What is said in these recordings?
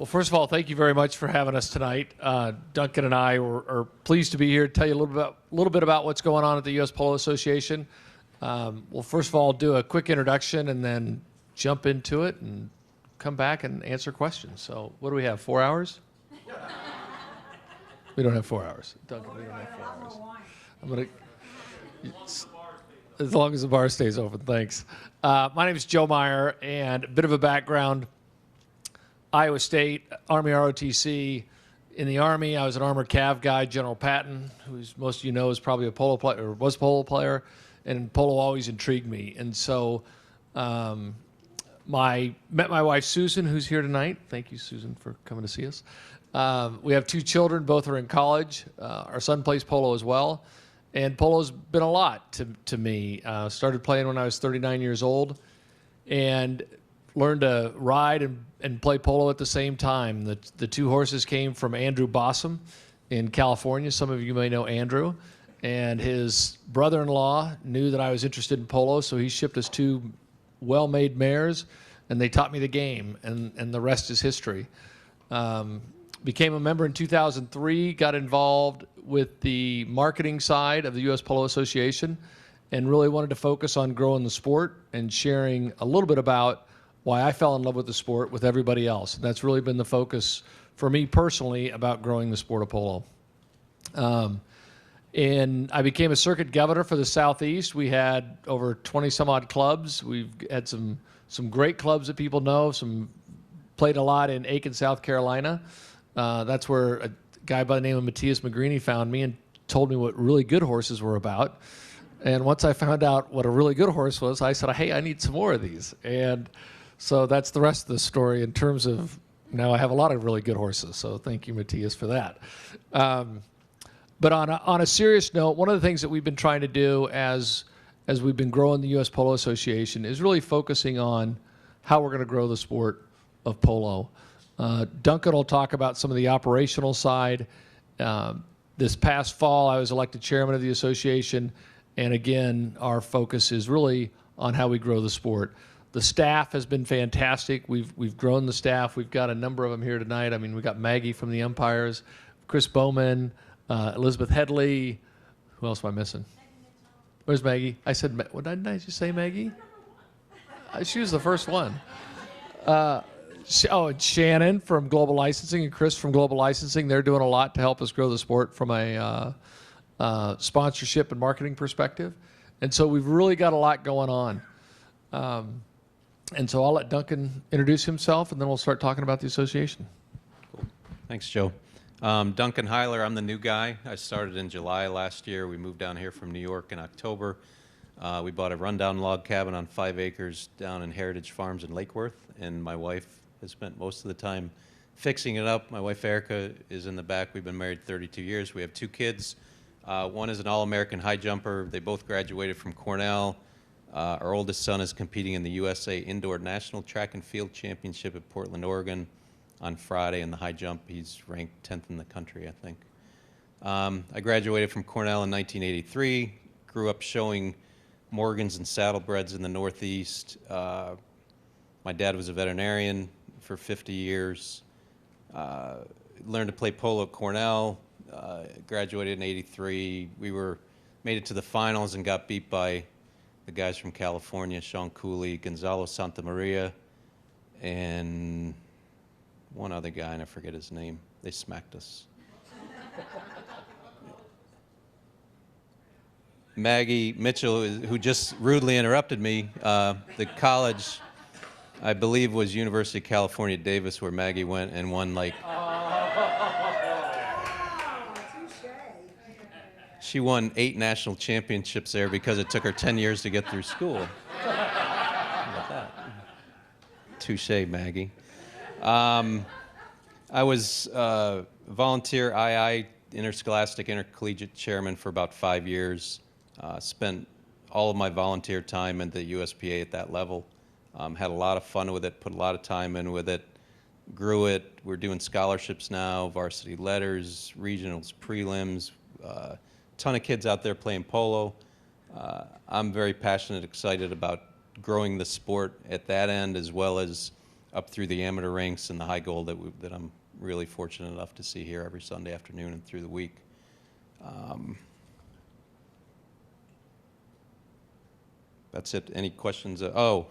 Well, first of all, thank you very much for having us tonight. Duncan and I are pleased to be here to tell you a little bit about what's going on at the U.S. Polo Association. We'll first of all do a quick introduction and then jump into it and come back and answer questions. So what do we have, 4 hours? We don't have 4 hours. Duncan, we don't have 4 hours. I'm going to, as long as the bar stays open, thanks. My name is Joe Meyer, and a bit of a background. Iowa State, Army ROTC. In the Army, I was an armored cav guy. General Patton, who most of you know is probably a polo player, or was a polo player, and polo always intrigued me. And so met my wife, Susan, who's here tonight. Thank you, Susan, for coming to see us. We have 2 children. Both are in college. Our son plays polo as well. And polo's been a lot to me. Started playing when I was 39 years old and learned to ride and play polo at the same time. The 2 horses came from Andrew Bossum in California. Some of you may know Andrew. And his brother-in-law knew that I was interested in polo, so he shipped us 2 well-made mares, and they taught me the game, and the rest is history. Became a member in 2003, got involved with the marketing side of the U.S. Polo Association, and really wanted to focus on growing the sport and sharing a little bit about why I fell in love with the sport with everybody else. And that's really been the focus for me personally about growing the sport of polo. And I became a circuit governor for the Southeast. We had over 20 some odd clubs. We've had some great clubs that people know, played a lot in Aiken, South Carolina. That's where a guy by the name of Matthias Magrini found me and told me what really good horses were about. And once I found out what a really good horse was, I said, hey, I need some more of these. And so that's the rest of the story in terms of now I have a lot of really good horses. So thank you, Matthias, for that. But on a serious note, one of the things that we've been trying to do as we've been growing the U.S. Polo Association is really focusing on how we're going to grow the sport of polo. Duncan will talk about some of the operational side. This past fall, I was elected chairman of the association, and again, our focus is really on how we grow the sport. The staff has been fantastic. We've grown the staff. We've got a number of them here tonight. I mean, we've got Maggie from the umpires, Chris Bowman, Elizabeth Headley. Who else am I missing? Where's Maggie? I said, what did I just say, Maggie? She was the first one. And Shannon from Global Licensing and Chris from Global Licensing. They're doing a lot to help us grow the sport from a sponsorship and marketing perspective. And so we've really got a lot going on. And so I'll let Duncan introduce himself, and then we'll start talking about the association. Cool. Thanks, Joe. Duncan Huyler, I'm the new guy. I started in July last year. We moved down here from New York in October. We bought a rundown log cabin on 5 acres down in Heritage Farms in Lake Worth, and my wife has spent most of the time fixing it up. My wife, Erica, is in the back. We've been married 32 years. We have 2 kids. One is an All-American high jumper. They both graduated from Cornell. Our oldest son is competing in the USA Indoor National Track and Field Championship at Portland, Oregon on Friday in the high jump. He's ranked 10th in the country, I think. I graduated from Cornell in 1983, grew up showing Morgans and saddlebreds in the Northeast. My dad was a veterinarian for 50 years. Learned to play polo at Cornell, graduated in 83. We made it to the finals and got beat by the guys from California, Sean Cooley, Gonzalo Santamaria, and one other guy, and I forget his name. They smacked us. Maggie Mitchell, who just rudely interrupted me, the college, I believe, was University of California, Davis, where Maggie went and won like... She won 8 national championships there because it took her 10 years to get through school. How about that? Touche, Maggie. I was volunteer II, interscholastic intercollegiate chairman for about 5 years. Spent all of my volunteer time at the USPA at that level. Had a lot of fun with it, put a lot of time in with it, grew it. We're doing scholarships now, varsity letters, regionals, prelims, ton of kids out there playing polo. I'm very passionate, excited about growing the sport at that end, as well as up through the amateur ranks and the high gold that I'm really fortunate enough to see here every Sunday afternoon and through the week. That's it. Any questions? Oh,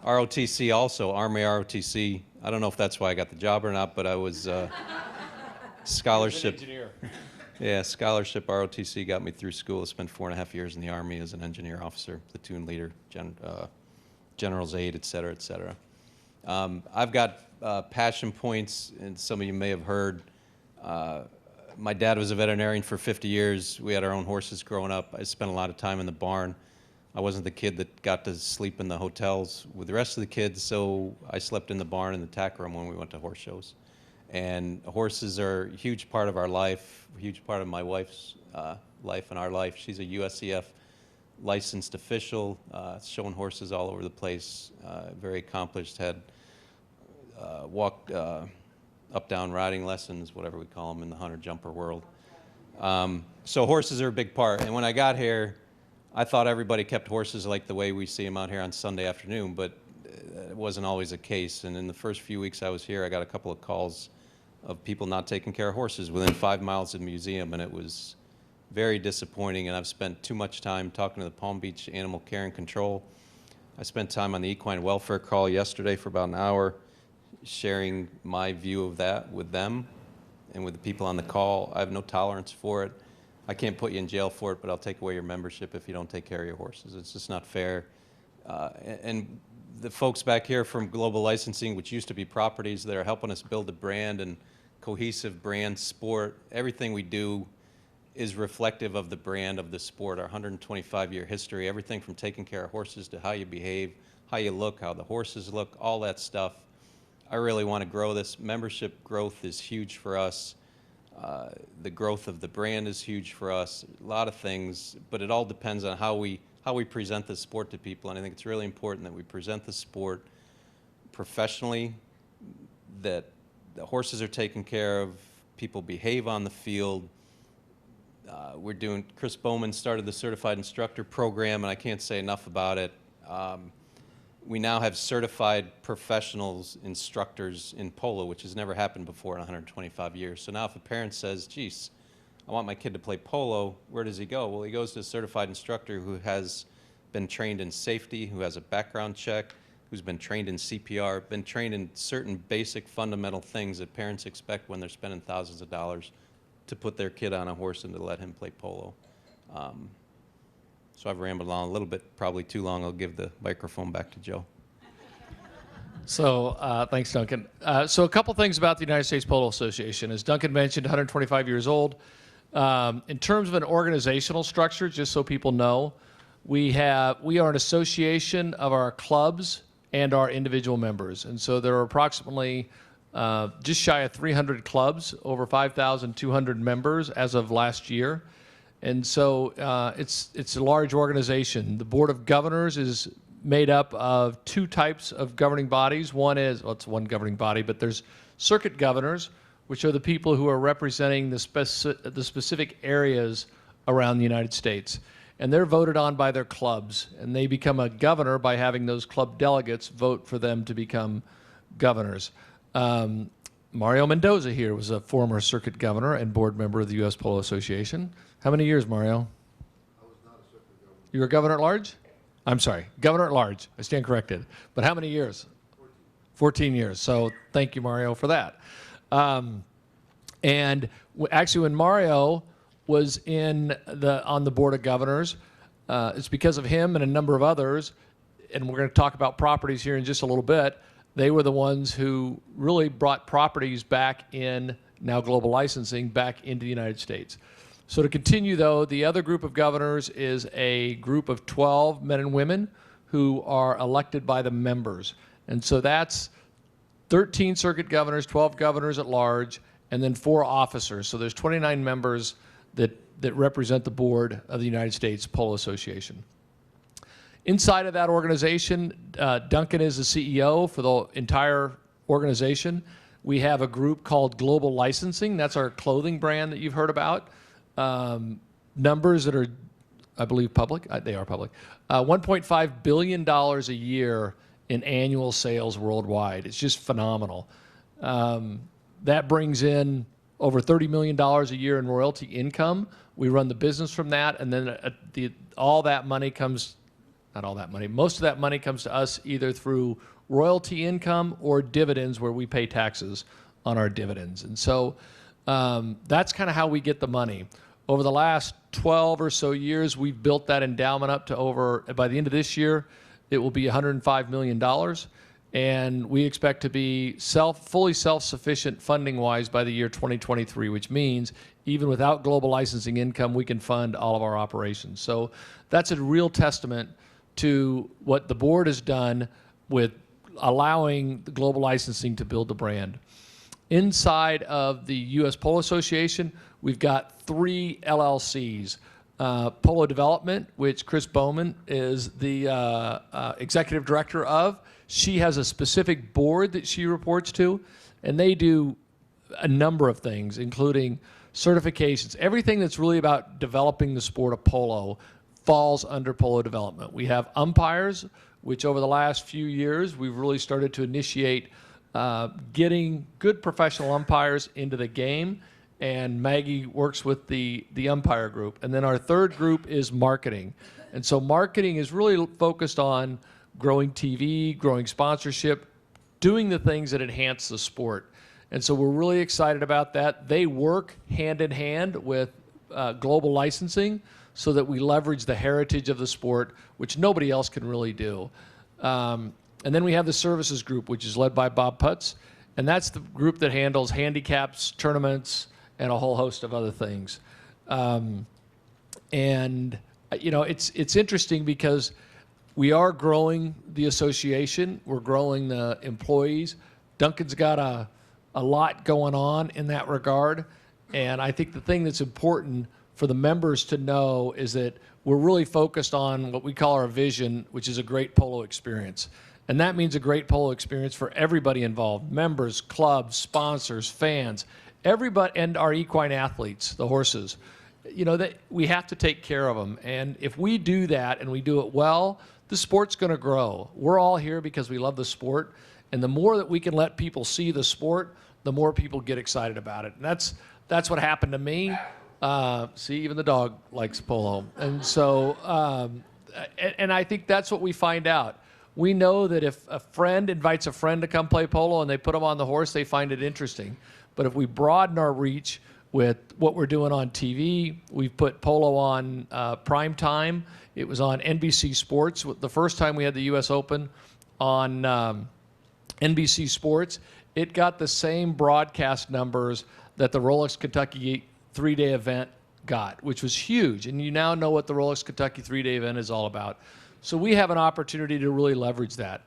ROTC also, Army ROTC. I don't know if that's why I got the job or not, but I was scholarship. Yeah, scholarship ROTC got me through school. I spent 4.5 years in the Army as an engineer officer, platoon leader, general's aide, et cetera, et cetera. I've got passion points, and some of you may have heard. My dad was a veterinarian for 50 years. We had our own horses growing up. I spent a lot of time in the barn. I wasn't the kid that got to sleep in the hotels with the rest of the kids, so I slept in the barn in the tack room when we went to horse shows. And horses are a huge part of our life, a huge part of my wife's life and our life. She's a USCF licensed official, showing horses all over the place, very accomplished, had walk, up-down riding lessons, whatever we call them in the hunter-jumper world. So horses are a big part. And when I got here, I thought everybody kept horses like the way we see them out here on Sunday afternoon, but it wasn't always the case. And in the first few weeks I was here, I got a couple of calls of people not taking care of horses within 5 miles of the museum, and it was very disappointing. And I've spent too much time talking to the Palm Beach Animal Care and Control. I spent time on the equine welfare call yesterday for about an hour, sharing my view of that with them and with the people on the call. I have no tolerance for it. I can't put you in jail for it, but I'll take away your membership if you don't take care of your horses. It's just not fair. And the folks back here from Global Licensing, which used to be Properties, that are helping us build a brand and cohesive brand sport. Everything we do is reflective of the brand of the sport, our 125-year history, everything from taking care of horses to how you behave, how you look, how the horses look, all that stuff. I really want to grow this. Membership growth is huge for us. The growth of the brand is huge for us. A lot of things, but it all depends on how we present the sport to people. And I think it's really important that we present the sport professionally, that the horses are taken care of, people behave on the field. Chris Bowman started the Certified Instructor Program, and I can't say enough about it. We now have certified professionals, instructors in polo, which has never happened before in 125 years. So now if a parent says, geez, I want my kid to play polo, where does he go? Well, he goes to a certified instructor who has been trained in safety, who has a background check, who's been trained in CPR, been trained in certain basic fundamental things that parents expect when they're spending thousands of dollars to put their kid on a horse and to let him play polo. So I've rambled on a little bit, probably too long. I'll give the microphone back to Joe. So thanks, Duncan. So a couple things about the United States Polo Association. As Duncan mentioned, 125 years old. In terms of an organizational structure, just so people know, we are an association of our clubs and our individual members. And so there are approximately just shy of 300 clubs, over 5,200 members as of last year. And so it's a large organization. The Board of Governors is made up of two types of governing bodies. One is, well, it's one governing body, but there's circuit governors, which are the people who are representing the specific areas around the United States. And they're voted on by their clubs, and they become a governor by having those club delegates vote for them to become governors. Mario Mendoza here was a former circuit governor and board member of the U.S. Polo Association. How many years, Mario? I was not a circuit governor. You were governor at large? I'm sorry, governor at large. I stand corrected. But how many years? 14 years. So thank you, Mario, for that. Actually, when Mario was on the Board of Governors, it's because of him and a number of others, and we're going to talk about properties here in just a little bit. They were the ones who really brought properties back in, now global licensing, back into the United States. So to continue, though, the other group of governors is a group of 12 men and women who are elected by the members. And so that's 13 circuit governors, 12 governors at large, and then 4 officers. So there's 29 members that represent the board of the United States Polo Association. Inside of that organization, Duncan is the CEO for the entire organization. We have a group called Global Licensing. That's our clothing brand that you've heard about. Numbers that are, I believe, public. They are public. $1.5 billion a year in annual sales worldwide. It's just phenomenal. That brings in over $30 million a year in royalty income. We run the business from that, and then all that money comes, not all that money, most of that money comes to us either through royalty income or dividends, where we pay taxes on our dividends. And so that's kind of how we get the money. Over the last 12 or so years, we've built that endowment up to over, by the end of this year, it will be $105 million. And we expect to be fully self-sufficient funding-wise by the year 2023, which means even without global licensing income, we can fund all of our operations. So that's a real testament to what the board has done with allowing the global licensing to build the brand. Inside of the U.S. Polo Association, we've got 3 LLCs. Polo Development, which Chris Bowman is the executive director of. She has a specific board that she reports to, and they do a number of things, including certifications. Everything that's really about developing the sport of polo falls under Polo Development. We have umpires, which over the last few years, we've really started to initiate getting good professional umpires into the game, and Maggie works with the umpire group. And then our third group is marketing. And so marketing is really focused on growing TV, growing sponsorship, doing the things that enhance the sport. And so we're really excited about that. They work hand in hand with global licensing so that we leverage the heritage of the sport, which nobody else can really do. And then we have the services group, which is led by Bob Putz. And that's the group that handles handicaps, tournaments, and a whole host of other things. And, you know, it's interesting because we are growing the association. We're growing the employees. Duncan's got a lot going on in that regard. And I think the thing that's important for the members to know is that we're really focused on what we call our vision, which is a great polo experience. And that means a great polo experience for everybody involved: members, clubs, sponsors, fans, everybody, and our equine athletes, the horses. You know, that we have to take care of them. And if we do that and we do it well, the sport's going to grow. We're all here because we love the sport. And the more that we can let people see the sport, the more people get excited about it. And that's what happened to me. See, even the dog likes polo. And so, and I think that's what we find out. We know that if a friend invites a friend to come play polo and they put them on the horse, they find it interesting. But if we broaden our reach with what we're doing on TV, we've put polo on prime time. It was on NBC Sports. The first time we had the U.S. Open on NBC Sports, it got the same broadcast numbers that the Rolex Kentucky 3-day event got, which was huge. And you now know what the Rolex Kentucky 3-day event is all about. So we have an opportunity to really leverage that.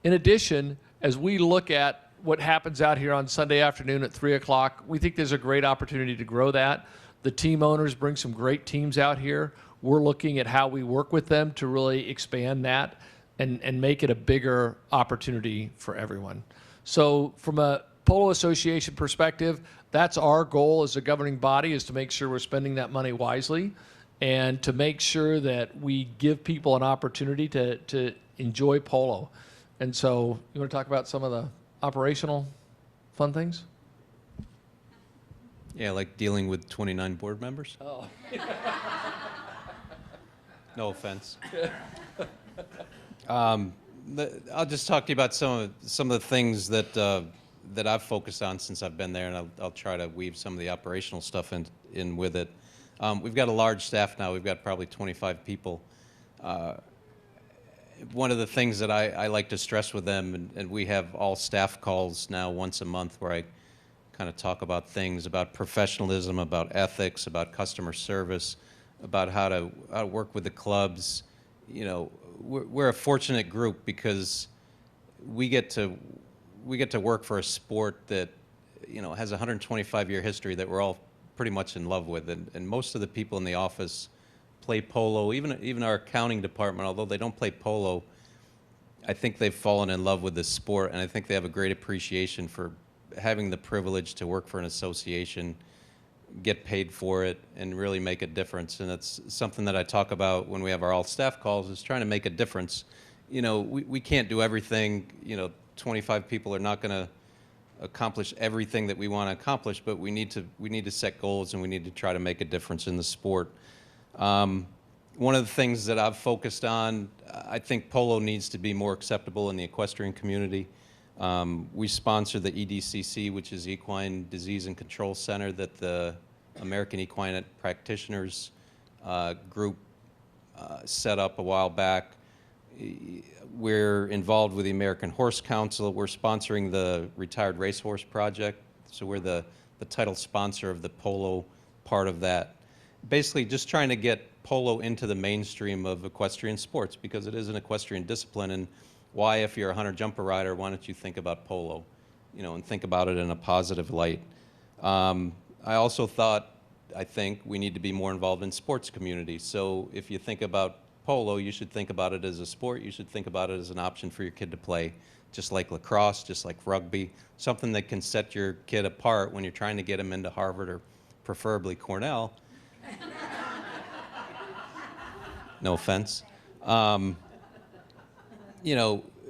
In addition, as we look at what happens out here on Sunday afternoon at 3 o'clock, we think there's a great opportunity to grow that. The team owners bring some great teams out here. We're looking at how we work with them to really expand that and make it a bigger opportunity for everyone. So from a Polo Association perspective, that's our goal as a governing body, is to make sure we're spending that money wisely and to make sure that we give people an opportunity to enjoy polo. And so you want to talk about some of the operational fun things? Yeah, like dealing with 29 board members. Oh. No offense. I'll just talk to you about some of the things that I've focused on since I've been there, and I'll try to weave some of the operational stuff in with it. We've got a large staff now. We've got probably 25 people. One of the things that I like to stress with them, and we have all staff calls now once a month where I kind of talk about things about professionalism, about ethics, about customer service, about how to work with the clubs. You know, we're a fortunate group because we get to work for a sport that, you know, has a 125-year history that we're all pretty much in love with, and most of the people in the office play polo. Even our accounting department, although they don't play polo, I think they've fallen in love with this sport, and I think they have a great appreciation for having the privilege to work for an association, get paid for it, and really make a difference. And it's something that I talk about when we have our all-staff calls, is trying to make a difference we can't do everything. 25 people are not going to accomplish everything that we want to accomplish, but we need to set goals, and we need to try to make a difference in the sport. One of the things that I've focused on, I think polo needs to be more acceptable in the equestrian community. We sponsor the EDCC, which is Equine Disease and Control Center that the American Equine Practitioners group set up a while back. We're involved with the American Horse Council. We're sponsoring the Retired Racehorse Project, so we're the title sponsor of the polo part of that. Basically, just trying to get polo into the mainstream of equestrian sports, because it is an equestrian discipline, and why, if you're a hunter jumper rider, why don't you think about polo, and think about it in a positive light. I also I think we need to be more involved in sports community. So if you think about polo, you should think about it as a sport. You should think about it as an option for your kid to play, just like lacrosse, just like rugby, something that can set your kid apart when you're trying to get him into Harvard or preferably Cornell. No offense.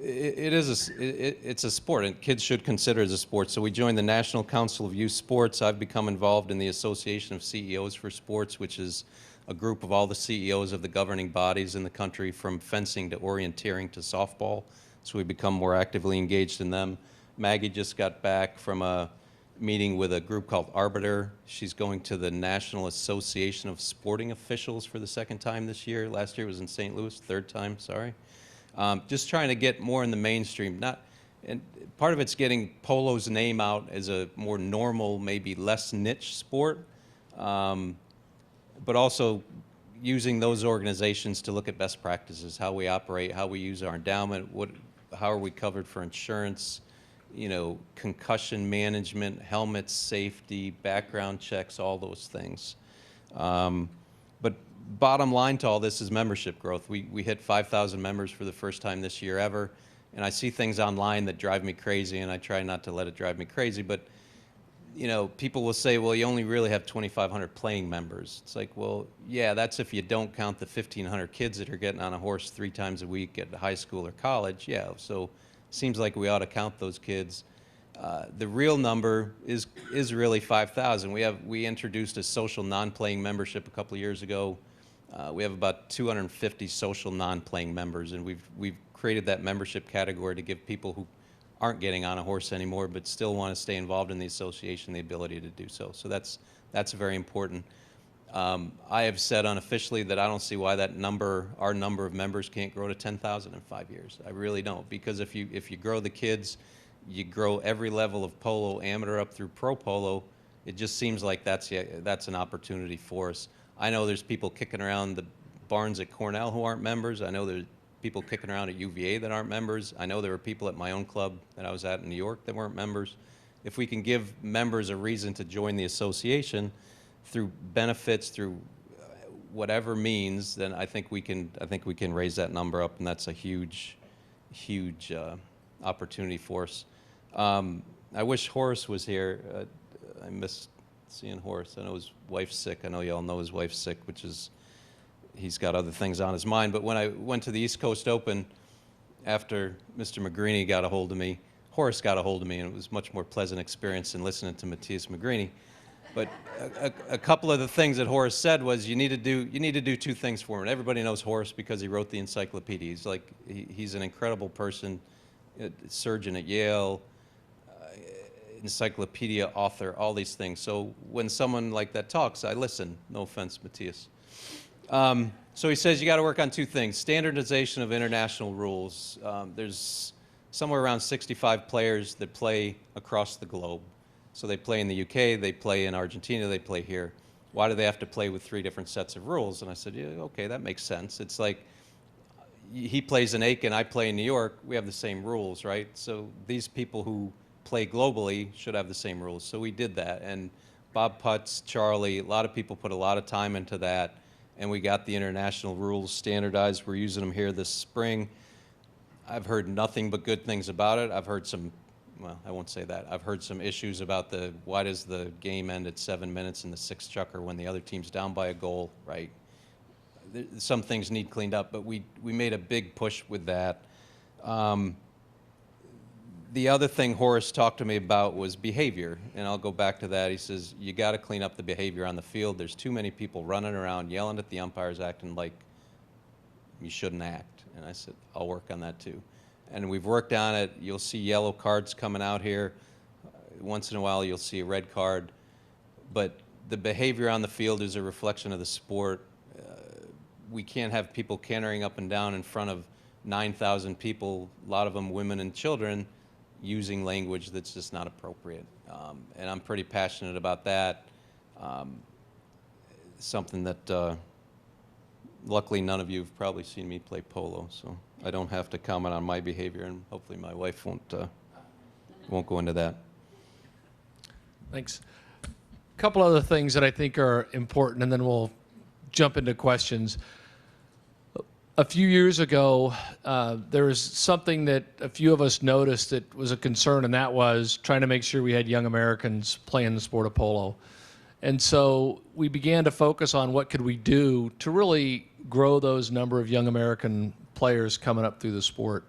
It's a sport, and kids should consider it as a sport. So we joined the National Council of Youth Sports. I've become involved in the Association of CEOs for Sports, which is a group of all the CEOs of the governing bodies in the country, from fencing to orienteering to softball. So we become more actively engaged in them. Maggie just got back from a meeting with a group called Arbiter. She's going to the National Association of Sporting Officials for the second time this year. Last year was in St. Louis, third time, sorry. Just trying to get more in the mainstream. And part of it's getting polo's name out as a more normal, maybe less niche sport, but also using those organizations to look at best practices, how we operate, how we use our endowment, how are we covered for insurance, concussion management, helmets, safety, background checks, all those things. But bottom line to all this is membership growth. We hit 5,000 members for the first time this year ever, and I see things online that drive me crazy, and I try not to let it drive me crazy, but people will say, well, you only really have 2,500 playing members. It's like, well, yeah, that's if you don't count the 1,500 kids that are getting on a horse 3 times a week at high school or college. Yeah, so seems like we ought to count those kids. The real number is really 5,000. We introduced a social non-playing membership a couple of years ago. We have about 250 social non-playing members, and we've created that membership category to give people who aren't getting on a horse anymore but still want to stay involved in the association the ability to do so. So that's very important. I have said unofficially that I don't see why our number of members can't grow to 10,000 in 5 years. I really don't, because if you grow the kids, you grow every level of polo, amateur up through pro polo. It just seems like that's an opportunity for us. I know there's people kicking around the barns at Cornell who aren't members. I know there's people kicking around at UVA that aren't members. I know there were people at my own club that I was at in New York that weren't members. If we can give members a reason to join the association through benefits, through whatever means, then I think we can raise that number up, and that's a huge opportunity for us. I wish Horace was here. I miss seeing Horace. I know his wife's sick. I know you all know his wife's sick, which is, he's got other things on his mind. But when I went to the East Coast Open, after Mr. Magrini got a hold of me, Horace got a hold of me, and it was a much more pleasant experience than listening to Matthias Magrini. But a couple of the things that Horace said was, you need to do 2 things for him. And everybody knows Horace because he wrote the encyclopedia. He's an incredible person, a surgeon at Yale, encyclopedia author, all these things. So when someone like that talks, I listen. No offense, Matthias. So he says you got to work on 2 things: standardization of international rules. There's somewhere around 65 players that play across the globe. So they play in the UK, they play in Argentina, they play here. Why do they have to play with 3 different sets of rules? And I said, yeah, okay, that makes sense. It's like he plays in Aiken, I play in New York, we have the same rules, right? So these people who play globally should have the same rules. So we did that, and Bob Putz, Charlie, a lot of people put a lot of time into that, and we got the international rules standardized. We're using them here this spring. I've heard nothing but good things about it. I've heard some, well, I won't say that. I've heard some issues about why does the game end at 7 minutes in the 6th chukker when the other team's down by a goal, right? some things need cleaned up, but we made a big push with that. The other thing Horace talked to me about was behavior, and I'll go back to that. He says, you got to clean up the behavior on the field. There's too many people running around, yelling at the umpires, acting like you shouldn't act. And I said, I'll work on that too. And we've worked on it. You'll see yellow cards coming out here. Once in a while, you'll see a red card. But the behavior on the field is a reflection of the sport. We can't have people cantering up and down in front of 9,000 people, a lot of them women and children, using language that's just not appropriate. And I'm pretty passionate about that. Something that luckily none of you have probably seen me play polo, so I don't have to comment on my behavior, and hopefully my wife won't go into that. Thanks. A couple other things that I think are important, and then we'll jump into questions. A few years ago, there was something that a few of us noticed that was a concern, and that was trying to make sure we had young Americans playing the sport of polo. And so we began to focus on what could we do to really grow those number of young American players coming up through the sport.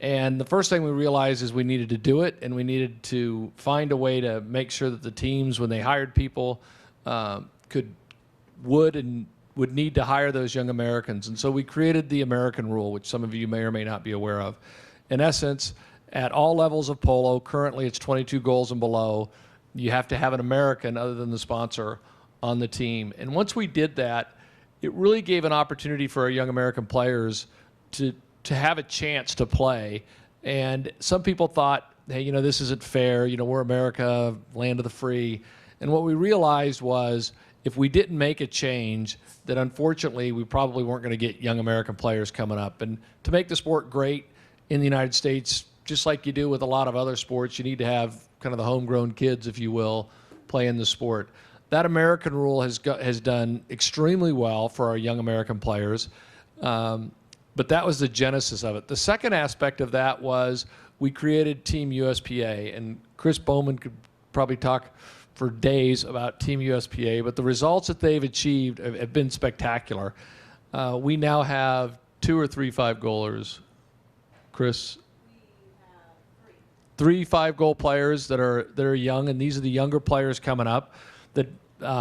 And the first thing we realized is we needed to do it, and we needed to find a way to make sure that the teams, when they hired people, would need to hire those young Americans. And so we created the American rule, which some of you may or may not be aware of. In essence, at all levels of polo, currently it's 22 goals and below, you have to have an American other than the sponsor on the team. And once we did that, it really gave an opportunity for our young American players to have a chance to play. And some people thought, hey, this isn't fair. We're America, land of the free. And what we realized was if we didn't make a change, that unfortunately we probably weren't going to get young American players coming up. And to make the sport great in the United States, just like you do with a lot of other sports, you need to have kind of the homegrown kids, if you will, play in the sport. That American rule has done extremely well for our young American players, but that was the genesis of it. The second aspect of that was we created Team USPA, and Chris Bowman could probably talk for days about Team USPA, but the results that they've achieved have been spectacular. We now have 2 or 3 5-goalers. Chris? Three 5-goal players that are young, and these are the younger players coming up that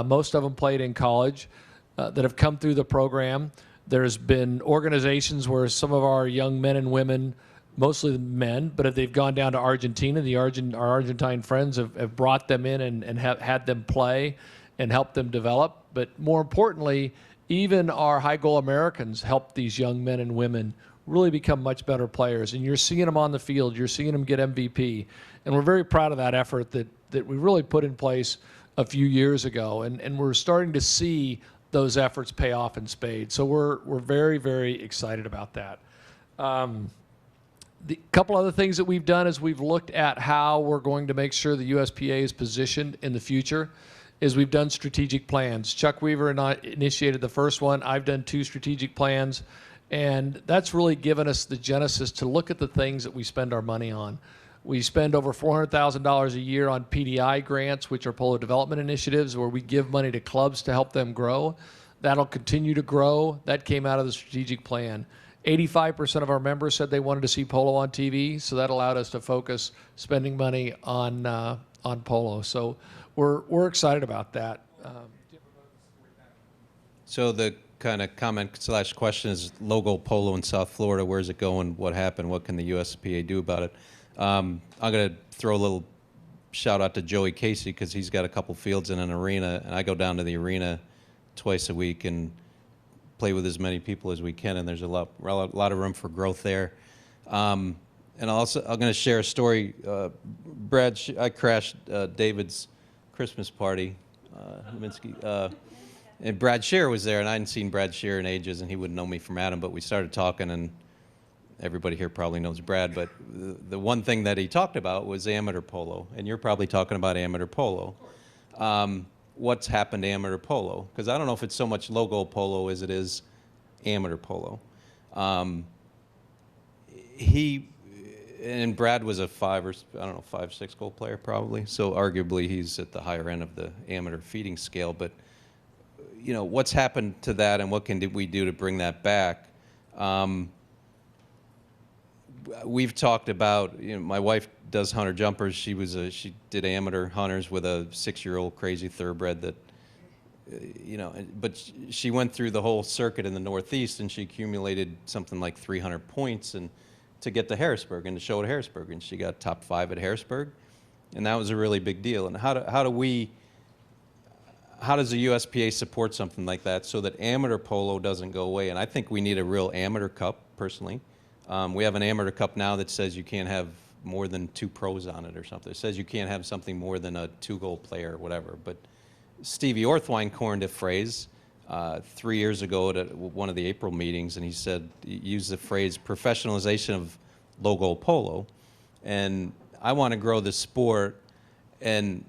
most of them played in college that have come through the program. There's been organizations where some of our young men and women, mostly the men, but if they've gone down to Argentina, our Argentine friends have brought them in and have had them play and helped them develop. But more importantly, even our high goal Americans help these young men and women really become much better players. And you're seeing them on the field. You're seeing them get MVP. And we're very proud of that effort that we really put in place a few years ago. And we're starting to see those efforts pay off in spades. So we're very, very excited about that. The couple other things that we've done is we've looked at how we're going to make sure the USPA is positioned in the future. Is we've done strategic plans. Chuck Weaver and I initiated the first one. I've done 2 strategic plans. And that's really given us the genesis to look at the things that we spend our money on. We spend over $400,000 a year on PDI grants, which are polo development initiatives, where we give money to clubs to help them grow. That'll continue to grow. That came out of the strategic plan. 85% of our members said they wanted to see polo on TV, so that allowed us to focus spending money on polo. So we're excited about that. So the kind of comment/question is logo polo in South Florida. Where's it going? What happened? What can the USPA do about it? I'm going to throw a little shout out to Joey Casey because he's got a couple fields in an arena, and I go down to the arena twice a week and play with as many people as we can, and there's a lot of room for growth there. And I'm going to share a story. I crashed David's Christmas party, Minsky. And Brad Shearer was there, and I hadn't seen Brad Shearer in ages, and he wouldn't know me from Adam, but we started talking, and everybody here probably knows Brad, but the one thing that he talked about was amateur polo, and you're probably talking about amateur polo. What's happened to amateur polo? Because I don't know if it's so much logo polo as it is amateur polo. And Brad was a 5-6 goal player probably, so arguably he's at the higher end of the amateur feeding scale, but what's happened to that and what can we do to bring that back? We've talked about, my wife does hunter jumpers. She did amateur hunters with a 6-year-old crazy thoroughbred that, but she went through the whole circuit in the Northeast and she accumulated something like 300 points and to get to Harrisburg and to show at Harrisburg, and she got top 5 at Harrisburg, and that was a really big deal. And how does the USPA support something like that so that amateur polo doesn't go away? And I think we need a real amateur cup, personally. We have an amateur cup now that says you can't have more than 2 pros on it or something. It says you can't have something more than a 2-goal player or whatever. But Stevie Orthwine coined a phrase 3 years ago at one of the April meetings, and he used the phrase professionalization of low-goal polo. And I want to grow the sport, and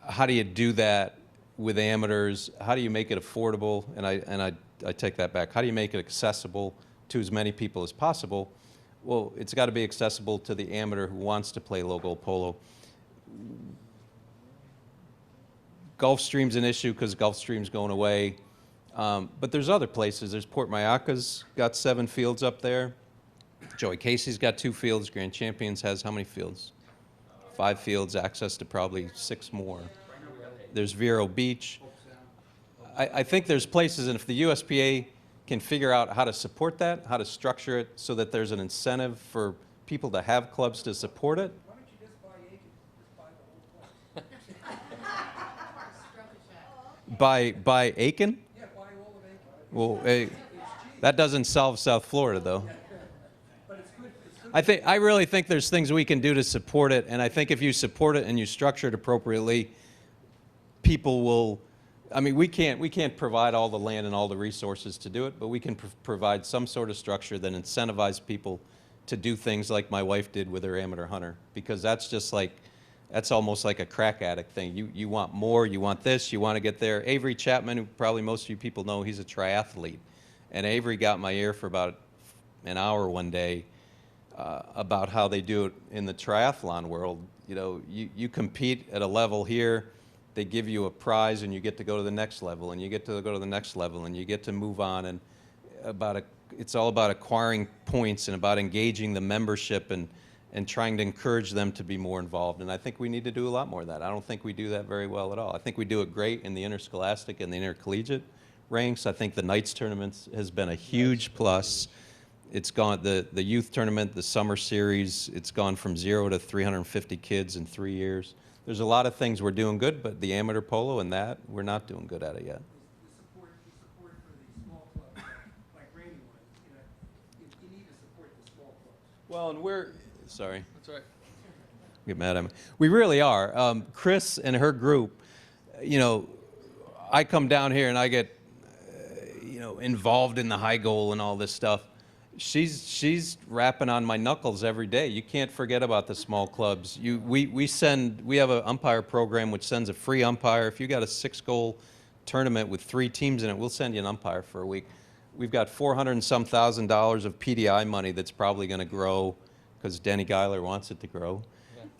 how do you do that with amateurs? How do you make it affordable? And I take that back. How do you make it accessible to as many people as possible? Well, it's got to be accessible to the amateur who wants to play low-goal polo. Gulfstream's an issue because Gulfstream's going away. But there's other places. There's Port Mayaca's got 7 fields up there. Joey Casey's got 2 fields. Grand Champions has how many fields? 5 fields, access to probably 6 more. There's Vero Beach. I think there's places, and if the USPA can figure out how to support that, how to structure it so that there's an incentive for people to have clubs to support it. Why don't you just buy Aiken? Just buy the whole place. By Aiken? Yeah, buy all of Aiken. Well, that doesn't solve South Florida, though. But it's good. I really think there's things we can do to support it, and I think if you support it and you structure it appropriately, people will. I mean, we can't provide all the land and all the resources to do it, but we can provide some sort of structure that incentivizes people to do things like my wife did with her amateur hunter, because that's almost like a crack addict thing. You want more, you want this, you want to get there. Avery Chapman, who probably most of you people know, he's a triathlete, and Avery got my ear for about an hour one day about how they do it in the triathlon world. You compete at a level here. They give you a prize and you get to go to the next level, and you get to go to the next level, and you get to move on, and it's all about acquiring points and about engaging the membership and trying to encourage them to be more involved. And I think we need to do a lot more of that. I don't think we do that very well at all. I think we do it great in the interscholastic and the intercollegiate ranks. I think the Knights tournament has been a huge plus. It's gone, the youth tournament, the summer series, it's gone from 0 to 350 kids in 3 years. There's a lot of things we're doing good, but the amateur polo and that, we're not doing good at it yet. The support for the small clubs, like Randy was, you need to support the small clubs. Well, and sorry. That's right. Get mad at me. We really are. Chris and her group, I come down here and I get, involved in the high goal and all this stuff. She's rapping on my knuckles every day. You can't forget about the small clubs. We have an umpire program which sends a free umpire. If you got a 6-goal tournament with 3 teams in it, we'll send you an umpire for a week. We've got $400 and some thousand of PDI money that's probably going to grow because Denny Geiler wants it to grow.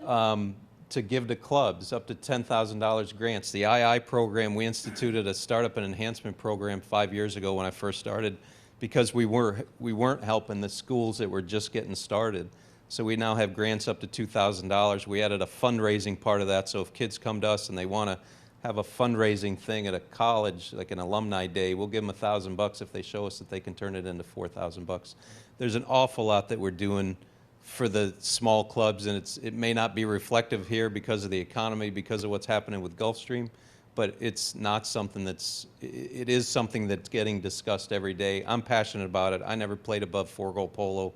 To give to clubs, up to $10,000 grants. The II program, we instituted a startup and enhancement program 5 years ago when I first started, because we weren't helping the schools that were just getting started. So we now have grants up to $2,000. We added a fundraising part of that, so if kids come to us and they want to have a fundraising thing at a college, like an alumni day, we'll give them $1,000 if they show us that they can turn it into $4,000. There's an awful lot that we're doing for the small clubs, and it may not be reflective here because of the economy, because of what's happening with Gulfstream, but it's not something it is something that's getting discussed every day. I'm passionate about it. I never played above 4-goal polo.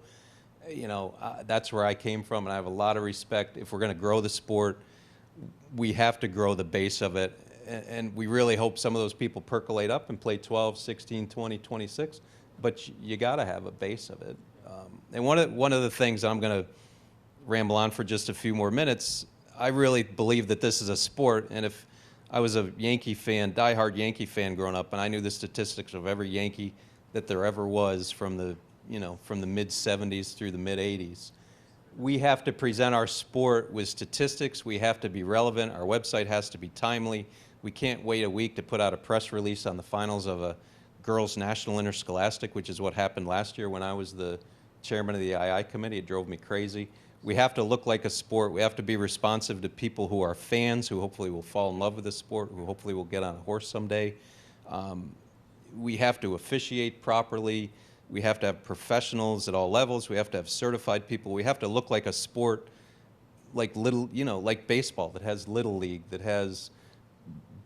That's where I came from, and I have a lot of respect. If we're going to grow the sport, we have to grow the base of it, and we really hope some of those people percolate up and play 12, 16, 20, 26, but you got to have a base of it. And one of the things, I'm going to ramble on for just a few more minutes, I really believe that this is a sport, and if I was a Yankee fan, diehard Yankee fan growing up, and I knew the statistics of every Yankee that there ever was from the mid-'70s through the mid-'80s. We have to present our sport with statistics. We have to be relevant. Our website has to be timely. We can't wait a week to put out a press release on the finals of a girls' national interscholastic, which is what happened last year when I was the chairman of the II committee. It drove me crazy. We have to look like a sport. We have to be responsive to people who are fans, who hopefully will fall in love with the sport, who hopefully will get on a horse someday. We have to officiate properly. We have to have professionals at all levels. We have to have certified people. We have to look like a sport, like like baseball, that has Little League, that has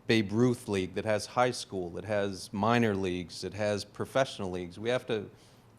Babe Ruth League, that has high school, that has minor leagues, that has professional leagues. We have to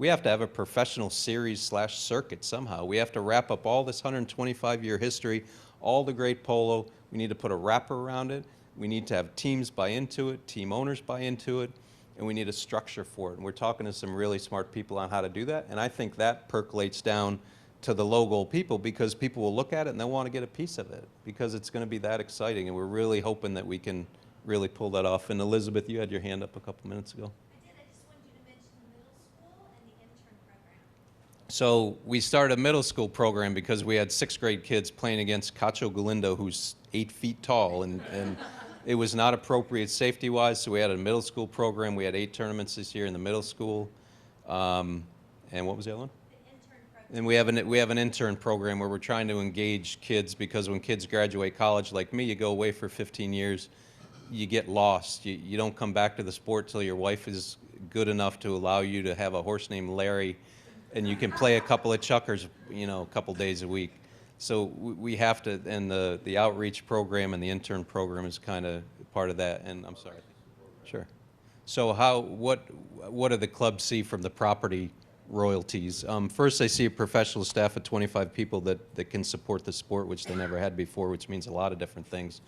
have a professional series / circuit somehow. We have to wrap up all this 125-year history, all the great polo. We need to put a wrapper around it. We need to have teams buy into it, team owners buy into it, and we need a structure for it. And we're talking to some really smart people on how to do that. And I think that percolates down to the local people, because people will look at it and they'll want to get a piece of it, because it's going to be that exciting. And we're really hoping that we can really pull that off. And Elizabeth, you had your hand up a couple minutes ago. I did. I just wanted you to mention the middle school and the intern program. So we started a middle school program because we had 6th grade kids playing against Cacho Galindo, who's 8 feet tall, and it was not appropriate safety-wise, so we had a middle school program. We had 8 tournaments this year in the middle school. And what was the other one? The intern program. And we have an intern program where we're trying to engage kids, because when kids graduate college, like me, you go away for 15 years, you get lost. You don't come back to the sport till your wife is good enough to allow you to have a horse named Larry, and you can play a couple of chukkers, a couple days a week. So we have to, and the outreach program and the intern program is kind of part of that. And I'm sorry. Sure. So what do the clubs see from the property royalties? First, they see a professional staff of 25 people that can support the sport, which they never had before, which means a lot of different things.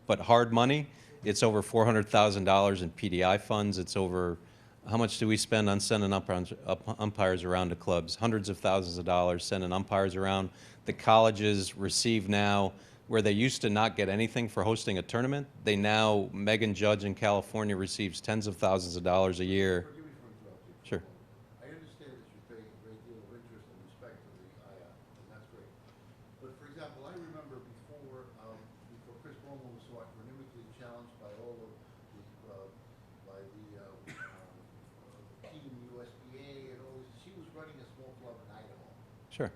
But hard money, it's over $400,000 in PDI funds. It's over, how much do we spend on sending umpires around to clubs? Hundreds of thousands of dollars sending umpires around. The colleges receive now, where they used to not get anything for hosting a tournament, they now, Megan Judge in California receives tens of thousands of dollars a year. Forgive me for interrupting. Sure. I understand that you're paying a great deal of interest and respect to the IA, and that's great. But for example, I remember before Chris Bowman was so equanimously challenged by all of the team USPA and all this, she was running a small club in Idaho. Sure.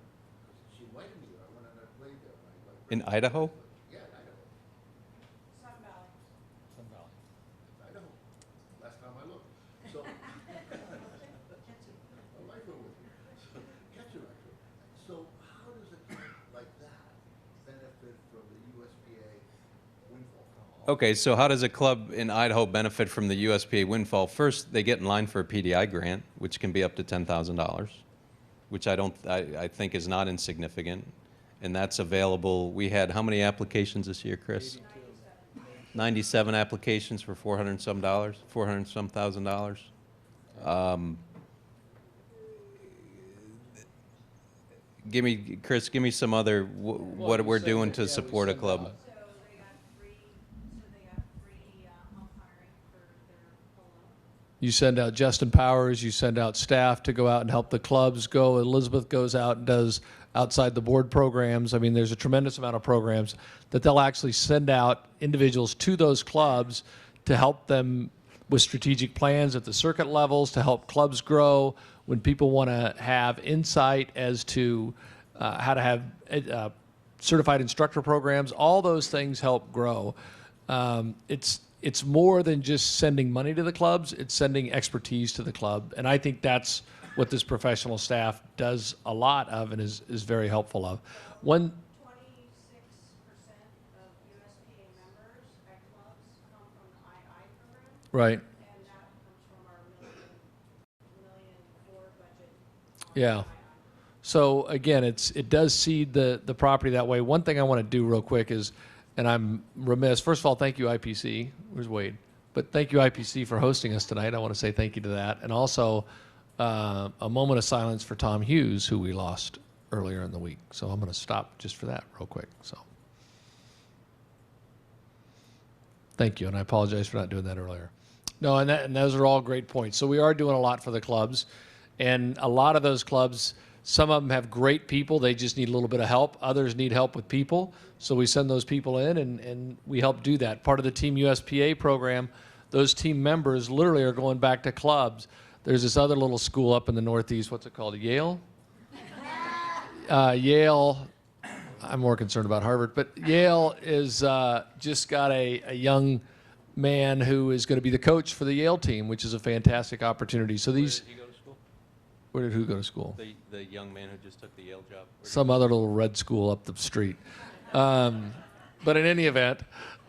She invited me there. I went and I played there. In Idaho? Yeah, in Idaho. Sun Valley. Idaho. Last time I looked. So, I might go with you. Catch you, actually. So how does a club like that benefit from the USPA windfall? Okay, so how does a club in Idaho benefit from the USPA windfall? First, they get in line for a PDI grant, which can be up to $10,000, which I think is not insignificant. And that's available. We had how many applications this year, Chris? 97 applications for $400 some thousand dollars. Chris, give me some other, what we're doing to support a club. So they got free umpiring for their polo. You send out Justin Powers, you send out staff to go out and help the clubs go. Elizabeth goes out and does outside the board programs. I mean, there's a tremendous amount of programs that they'll actually send out individuals to those clubs to help them with strategic plans at the circuit levels, to help clubs grow. When people want to have insight as to how to have certified instructor programs, all those things help grow. It's more than just sending money to the clubs, it's sending expertise to the club. And I think that's what this professional staff does a lot of and is very helpful of. 26% of USPA members at clubs come from the II program, Right. and that comes from our $1.4 million budget. Yeah. So again, it does seed the property that way. One thing I want to do real quick is, and I'm remiss, first of all, thank you IPC. Where's Wade? But thank you IPC for hosting us tonight. I want to say thank you to that. And also a moment of silence for Tom Hughes, who we lost earlier in the week. So I'm going to stop just for that real quick. So thank you. And I apologize for not doing that earlier. No, and those are all great points. So we are doing a lot for the clubs. And a lot of those clubs Some of them have great people. They just need a little bit of help. Others need help with people. So we send those people in, and we help do that. Part of the Team USPA program, those team members literally are going back to clubs. There's this other little school up in the Northeast. What's it called? Yale? Yale. I'm more concerned about Harvard. But Yale is just got a young man who is going to be the coach for the Yale team, which is a fantastic opportunity. So these... Where did he go to school? Where did who go to school? The young man who just took the Yale job. Some other little red school up the street. But in any event,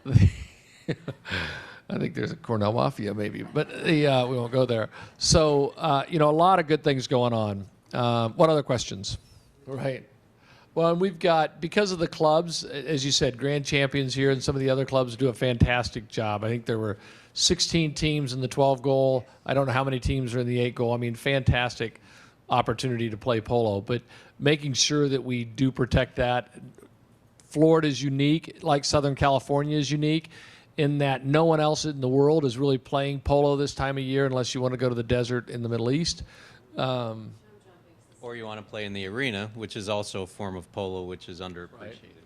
I think there's a Cornell Mafia maybe, but we won't go there. So, a lot of good things going on. What other questions? Right. Well, and we've got, because of the clubs, as you said, grand champions here, and some of the other clubs do a fantastic job. I think there were 16 teams in the 12 goal. I don't know how many teams are in the 8 goal. I mean, fantastic opportunity to play polo, but making sure that we do protect that. Florida is unique, like Southern California is unique, in that no one else in the world is really playing polo this time of year unless you want to go to the desert in the Middle East. Or you want to play in the arena, which is also a form of polo, which is underappreciated.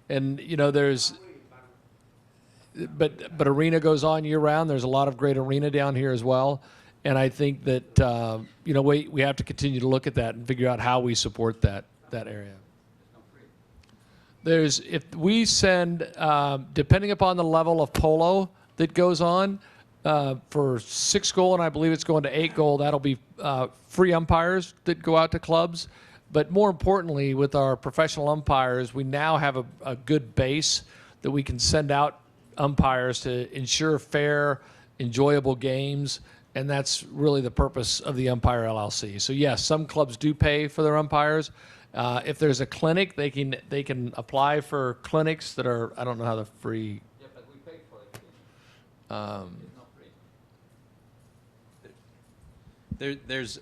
And, there's... But arena goes on year round. There's a lot of great arena down here as well. And I think that, we have to continue to look at that and figure out how we support that area. If we send, depending upon the level of polo that goes on, for 6 goal, and I believe it's going to 8 goal, that'll be free umpires that go out to clubs. But more importantly, with our professional umpires, we now have a good base that we can send out umpires to ensure fair, enjoyable games, and that's really the purpose of the Umpire LLC. So yes, some clubs do pay for their umpires. If there's a clinic, they can apply for clinics that are, I don't know how the free. Yeah, but we paid for it. It's not free. There's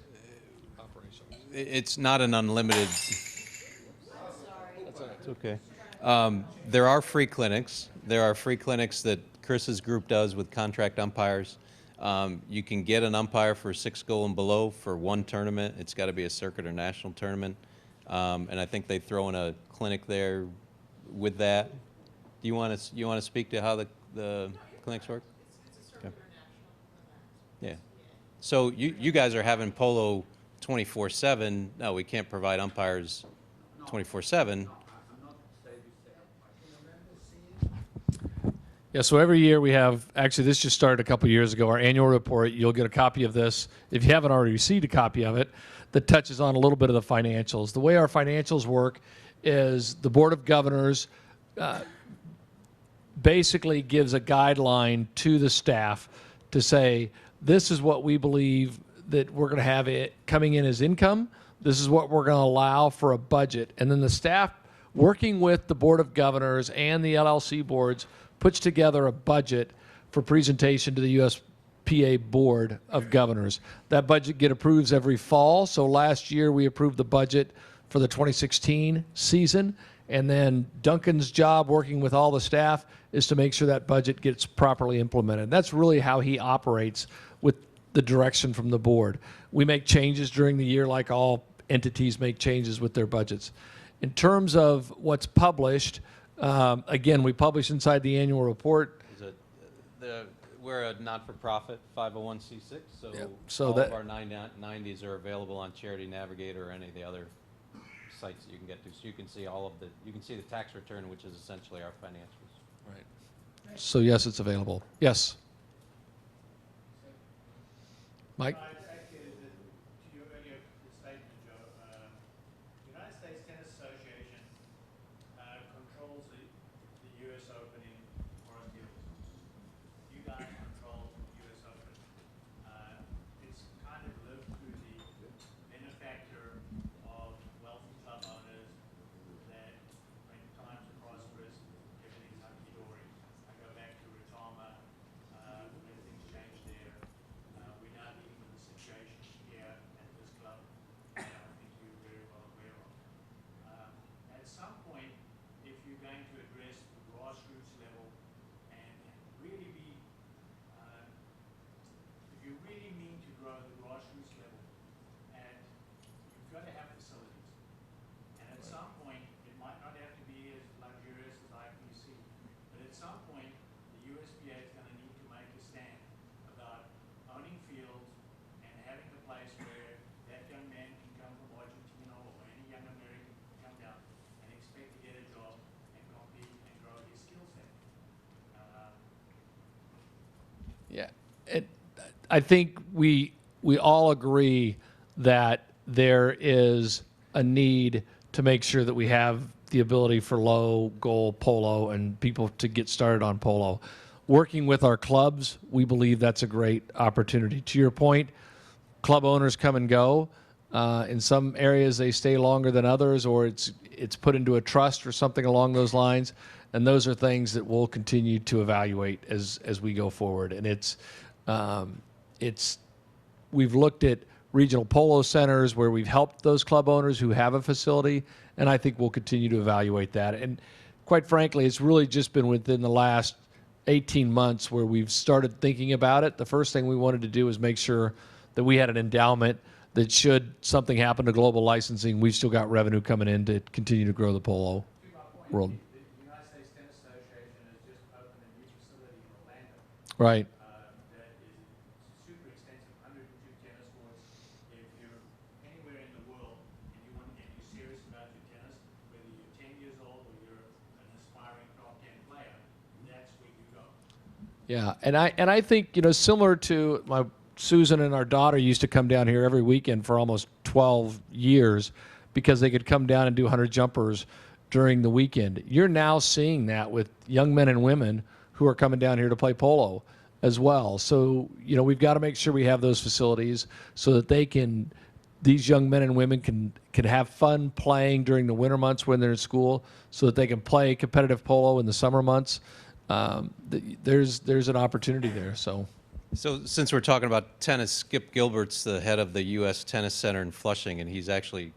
it's not an unlimited. It's okay. There are free clinics. There are free clinics that Chris's group does with contract umpires. You can get an umpire for 6 goal and below for one tournament. It's got to be a circuit or national tournament. And I think they throw in a clinic there with that. Do you want to speak to how the clinics work? It's a circuit or national event. Yeah. So you guys are having polo 24/7. No, we can't provide umpires 24/7. Yeah, so every year we have, actually this just started a couple years ago, our annual report. You'll get a copy of this, if you haven't already received a copy of it, that touches on a little bit of the financials. The way our financials work is the Board of Governors basically gives a guideline to the staff to say, this is what we believe that we're going to have it coming in as income. This is what we're going to allow for a budget. And then the staff, working with the Board of Governors and the LLC boards, puts together a budget for presentation to the USPA Board of Governors. That budget gets approved every fall. So last year we approved the budget for the 2016 season. And then Duncan's job, working with all the staff, is to make sure that budget gets properly implemented. That's really how he operates, with the direction from the board. We make changes during the year, like all entities make changes with their budgets. In terms of what's published, again, we publish inside the annual report. We're a not-for-profit 501c6, so, Yep. So all that- of our 990s are available on Charity Navigator or any of the other sites that you can get to. So you can see you can see the tax return, which is essentially our financials. Right. So yes, it's available. Yes. Mike? Back to your earlier statement, Joe. The United States Tennis Association controls the U.S. Open in Forest Hills. You guys control the U.S. Open. It's kind of lived through the benefactor of wealthy club owners that when times are prosperous, everything's hunky-dory. I go back to Retama, everything's changed there. We're now dealing with a situation here at this club that I think you're very well aware of. At some point, if you're going to address the grassroots level and really be, if you really mean to grow the grassroots level, and you've got to have facilities. Yeah, I think we all agree that there is a need to make sure that we have the ability for low goal polo and people to get started on polo. Working with our clubs, we believe that's a great opportunity. To your point, club owners come and go. In some areas, they stay longer than others, or it's put into a trust or something along those lines. And those are things that we'll continue to evaluate as we go forward. And we've looked at regional polo centers where we've helped those club owners who have a facility, and I think we'll continue to evaluate that. And quite frankly, it's really just been within the last 18 months where we've started thinking about it. The first thing we wanted to do was make sure that we had an endowment that should something happen to global licensing, we've still got revenue coming in to continue to grow the polo world. The United States Tennis Association has just opened a new facility in Orlando. Right. That is super extensive, 102 tennis courts. If you're anywhere in the world and you're serious about your tennis, whether you're 10 years old or you're an aspiring top 10 player, that's where you go. Yeah, and I think, similar to Susan and our daughter used to come down here every weekend for almost 12 years because they could come down and do 100 jumpers during the weekend. You're now seeing that with young men and women who are coming down here to play polo as well. So, we've got to make sure we have those facilities so that these young men and women can have fun playing during the winter months when they're in school, so that they can play competitive polo in the summer months. There's an opportunity there. So since we're talking about tennis, Skip Gilbert's the head of the U.S. Tennis Center in Flushing, and he's going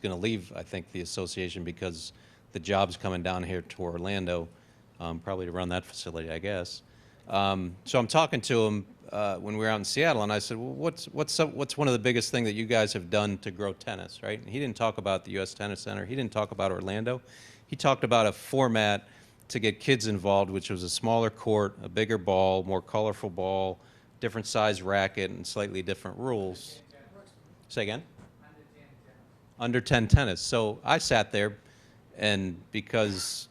to leave, I think, the association because the job's coming down here to Orlando, probably to run that facility, I guess. So I'm talking to him when we were out in Seattle, and I said, well, what's one of the biggest things that you guys have done to grow tennis, right? And he didn't talk about the U.S. Tennis Center. He didn't talk about Orlando. He talked about a format to get kids involved, which was a smaller court, a bigger ball, more colorful ball, different size racket, and slightly different rules. Say again? Under 10 tennis. So I sat there, and because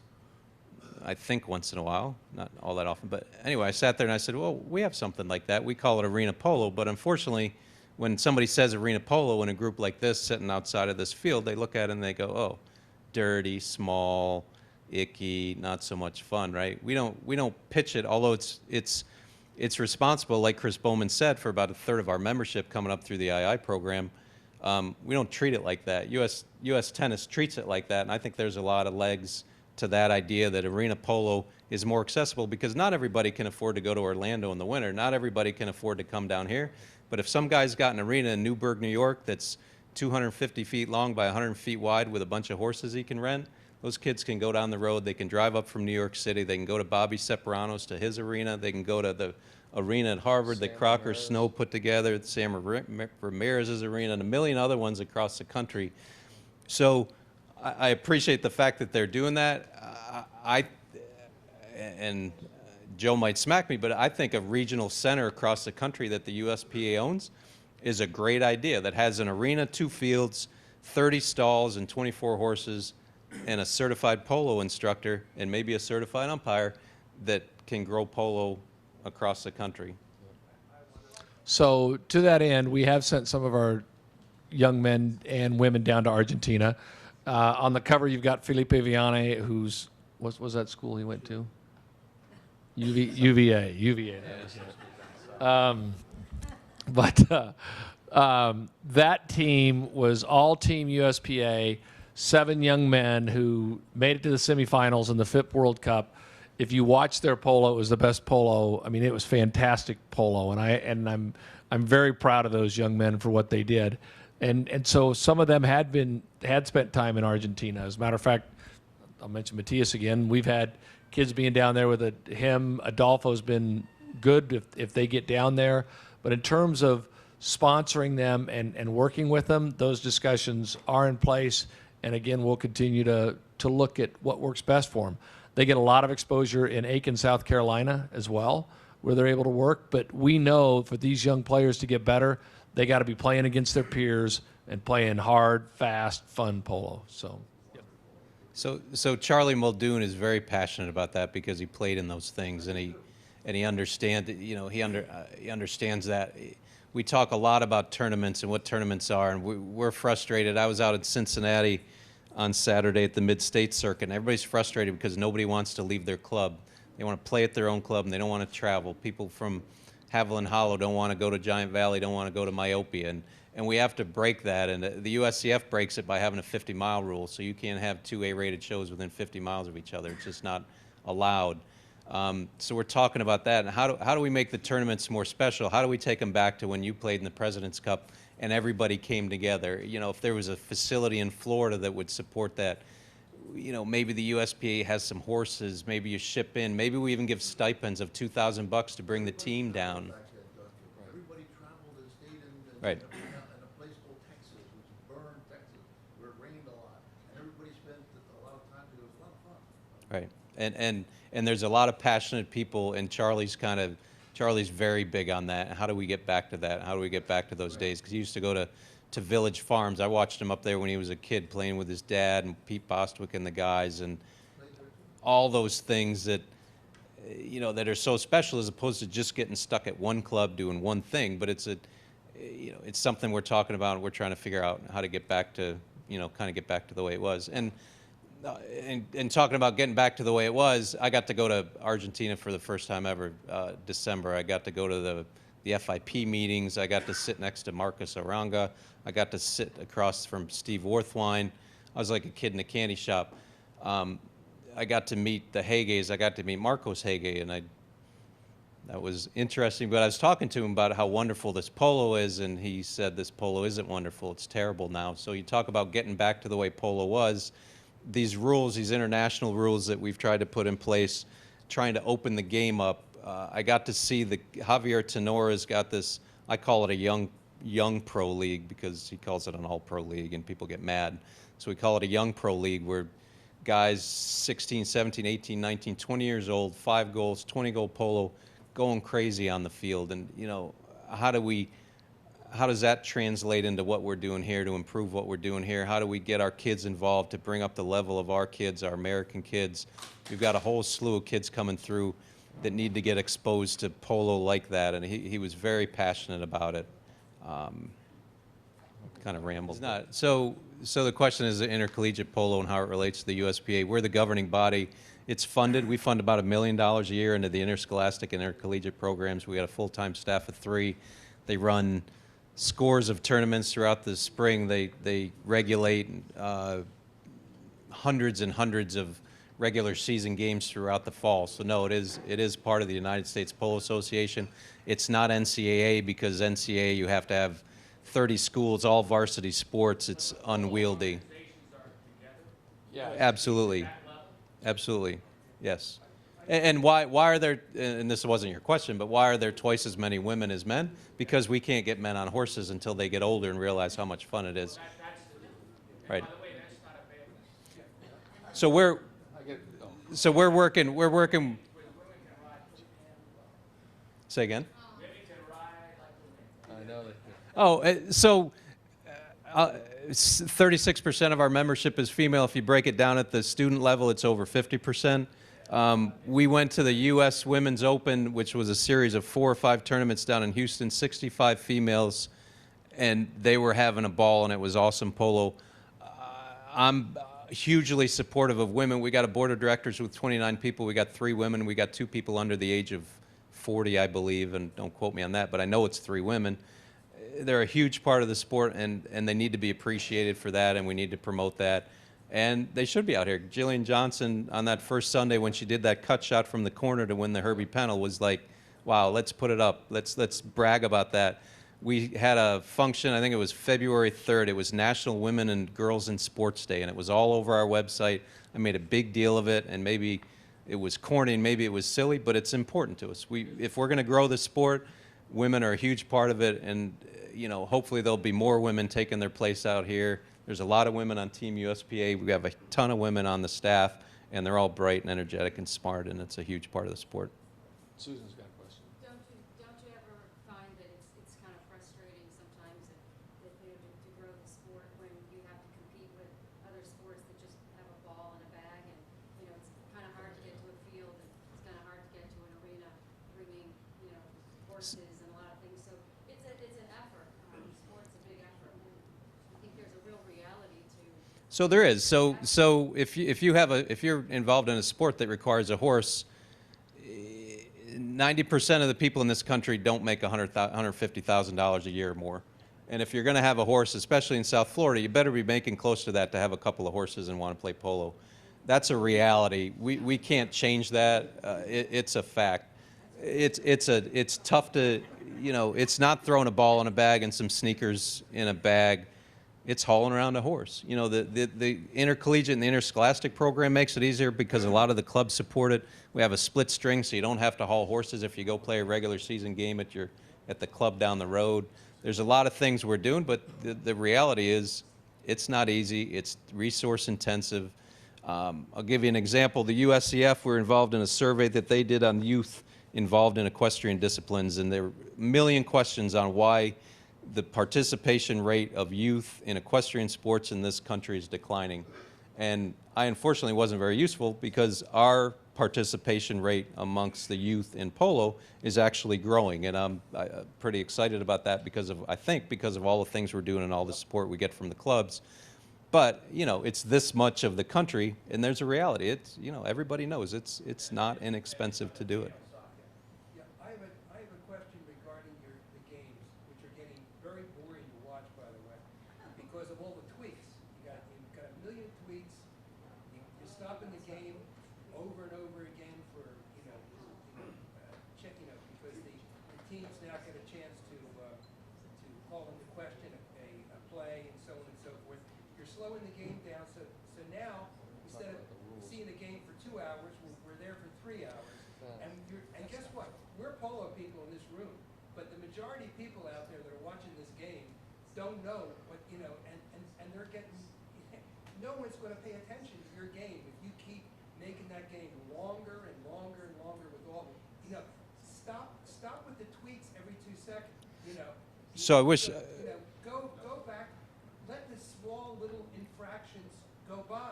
I think once in a while, not all that often, but anyway, I sat there and I said, well, we have something like that. We call it arena polo, but unfortunately, when somebody says arena polo in a group like this sitting outside of this field, they look at it and they go, oh, dirty, small, icky, not so much fun, right? We don't pitch it, although it's responsible, like Chris Bowman said, for about a third of our membership coming up through the II program. We don't treat it like that. U.S. Tennis treats it like that, and I think there's a lot of legs to that idea that arena polo is more accessible because not everybody can afford to go to Orlando in the winter. Not everybody can afford to come down here. But if some guy's got an arena in Newburgh, New York that's 250 feet long by 100 feet wide with a bunch of horses he can rent, those kids can go down the road. They can drive up from New York City. They can go to Bobby Separano's to his arena. They can go to the arena at Harvard that Crocker Snow put together, Sam Ramirez's arena, and a million other ones across the country. So I appreciate the fact that they're doing that. And Joe might smack me, but I think a regional center across the country that the USPA owns is a great idea that has an arena, 2 fields, 30 stalls, and 24 horses, and a certified polo instructor, and maybe a certified umpire that can grow polo across the country. So to that end, we have sent some of our young men and women down to Argentina. On the cover, you've got Felipe Vianney, who's, what was that school he went to? UVA. That team was all Team USPA, 7 young men who made it to the semifinals in the FIP World Cup. If you watch their polo, it was the best polo. I mean, it was fantastic polo, and I'm very proud of those young men for what they did. And so some of them had spent time in Argentina. As a matter of fact, I'll mention Matias again. We've had kids being down there with him. Adolfo's been good if they get down there. But in terms of sponsoring them and working with them, those discussions are in place. And again, we'll continue to look at what works best for them. They get a lot of exposure in Aiken, South Carolina as well, where they're able to work. But we know for these young players to get better, they got to be playing against their peers and playing hard, fast, fun polo. So, yep. So Charlie Muldoon is very passionate about that because he played in those things, and and he understands that. We talk a lot about tournaments and what tournaments are, and we're frustrated. I was out in Cincinnati on Saturday at the Mid-State Circuit, and everybody's frustrated because nobody wants to leave their club. They want to play at their own club, and they don't want to travel. People from Haviland Hollow don't want to go to Giant Valley, don't want to go to Myopia, and we have to break that, and the USCF breaks it by having a 50-mile rule, so you can't have two A-rated shows within 50 miles of each other. It's just not allowed. So we're talking about that, and how do we make the tournaments more special? How do we take them back to when you played in the President's Cup and everybody came together? You know, if there was a facility in Florida that would support that, you know, maybe the USPA has some horses, maybe you ship in, maybe we even give stipends of $2,000 to bring the team down. Everybody traveled and stayed in Right. in a place called Texas, which is Burn, Texas, where it rained a lot, and everybody spent a lot of time together. It was a lot of fun. Right, and there's a lot of passionate people, and Charlie's very big on that. How do we get back to that? How do we get back to those days? Because he used to go to Village Farms. I watched him up there when he was a kid playing with his dad and Pete Bostwick and the guys, and all those things that, you know, that are so special as opposed to just getting stuck at one club doing one thing. But it's it's something we're talking about, and we're trying to figure out how to get back to, you know, kind of get back to the way it was. And talking about getting back to the way it was, I got to go to Argentina for the first time ever, December. I got to go to the FIP meetings. I got to sit next to Marcus Aranga. I got to sit across from Steve Worthwine. I was like a kid in a candy shop. I got to meet the Hageys. I got to meet Marcos Hagey, and that was interesting. But I was talking to him about how wonderful this polo is, and he said this polo isn't wonderful. It's terrible now. So you talk about getting back to the way polo was. These rules, these international rules that we've tried to put in place, trying to open the game up. I got to see Javier Tenora's got this, I call it a young pro league because he calls it an all pro league and people get mad. So we call it a young pro league where guys 16, 17, 18, 19, 20 years old, 5 goals, 20-goal polo, going crazy on the field. And, you know, how does that translate into what we're doing here to improve what we're doing here? How do we get our kids involved to bring up the level of our kids, our American kids? We've got a whole slew of kids coming through that need to get exposed to polo like that, and he was very passionate about it. Kind of rambles. So the question is the intercollegiate polo and how it relates to the USPA. We're the governing body. It's funded. We fund about $1 million a year into the interscholastic and intercollegiate programs. We got a full-time staff of 3. They run scores of tournaments throughout the spring. They regulate hundreds and hundreds of regular season games throughout the fall. So no, it is part of the United States Polo Association. It's not NCAA because NCAA you have to have 30 schools, all varsity sports. It's unwieldy. Yeah. Absolutely. Absolutely. Yes. And why are there, and this wasn't your question, but why are there twice as many women as men? Because we can't get men on horses until they get older and realize how much fun it is. Right. So we're working. Say again? I know that. Oh, so 36% of our membership is female. If you break it down at the student level, it's over 50%. We went to the U.S. Women's Open, which was a series of 4 or 5 tournaments down in Houston, 65 females, and they were having a ball, and it was awesome polo. I'm hugely supportive of women. We got a board of directors with 29 people. We got 3 women. We got 2 people under the age of 40, I believe, and don't quote me on that, but I know it's 3 women. They're a huge part of the sport, and they need to be appreciated for that, and we need to promote that. And they should be out here. Jillian Johnson, on that first Sunday when she did that cut shot from the corner to win the Herbie Pennell, was like, wow, let's put it up. Let's brag about that. We had a function, I think it was February 3rd. It was National Women and Girls in Sports Day, and it was all over our website. I made a big deal of it, and maybe it was corny and maybe it was silly, but it's important to us. If we're going to grow the sport, women are a huge part of it, and you know, hopefully there'll be more women taking their place out here. There's a lot of women on Team USPA. We have a ton of women on the staff, and they're all bright and energetic and smart, and it's a huge part of the sport. Susan's got a question. Don't you ever find that it's kind of frustrating sometimes that you know, to grow the sport when you have to compete with other sports that just have a ball and a bag, and you know it's kind of hard to get to a field, and it's kind of hard to get to an arena horses and a lot of things. So it's an effort. Sport's a big effort. And I think there's a real reality to. So there is. So if you're involved in a sport that requires a horse, 90% of the people in this country don't make $150,000 a year or more. And if you're going to have a horse, especially in South Florida, you better be making close to that to have a couple of horses and want to play polo. That's a reality. We can't change that. It's a fact. It's tough to, it's not throwing a ball in a bag and some sneakers in a bag. It's hauling around a horse. The intercollegiate and the interscholastic program makes it easier because a lot of the clubs support it. We have a split string, so you don't have to haul horses if you go play a regular season game at the club down the road. There's a lot of things we're doing, but the reality is it's not easy. It's resource intensive. I'll give you an example. The USCF were involved in a survey that they did on youth involved in equestrian disciplines, and there were a million questions on why the participation rate of youth in equestrian sports in this country is declining. And I unfortunately wasn't very useful because our participation rate amongst the youth in polo is actually growing, and I'm pretty excited about that because of all the things we're doing and all the support we get from the clubs. But it's this much of the country, and there's a reality. It's everybody knows it's not inexpensive to do it. Yeah, I have a question regarding the games, which are getting very boring to watch, by the way, because of all the tweaks. You've got a million tweaks. You're stopping the game over and over again for checking up because the teams now get a chance to call into question a play and so on and so forth. You're slowing the game down, so now instead of seeing the game for 2 hours, we're there for 3 hours. And guess what? We're polo people in this room, but the majority of people out there that are watching this game don't know what and they're getting. No one's going to pay attention to your game if you keep making that game longer and longer and longer with all. Stop with the tweaks every 2 seconds. So I wish. Go back. Let the small little infractions go by.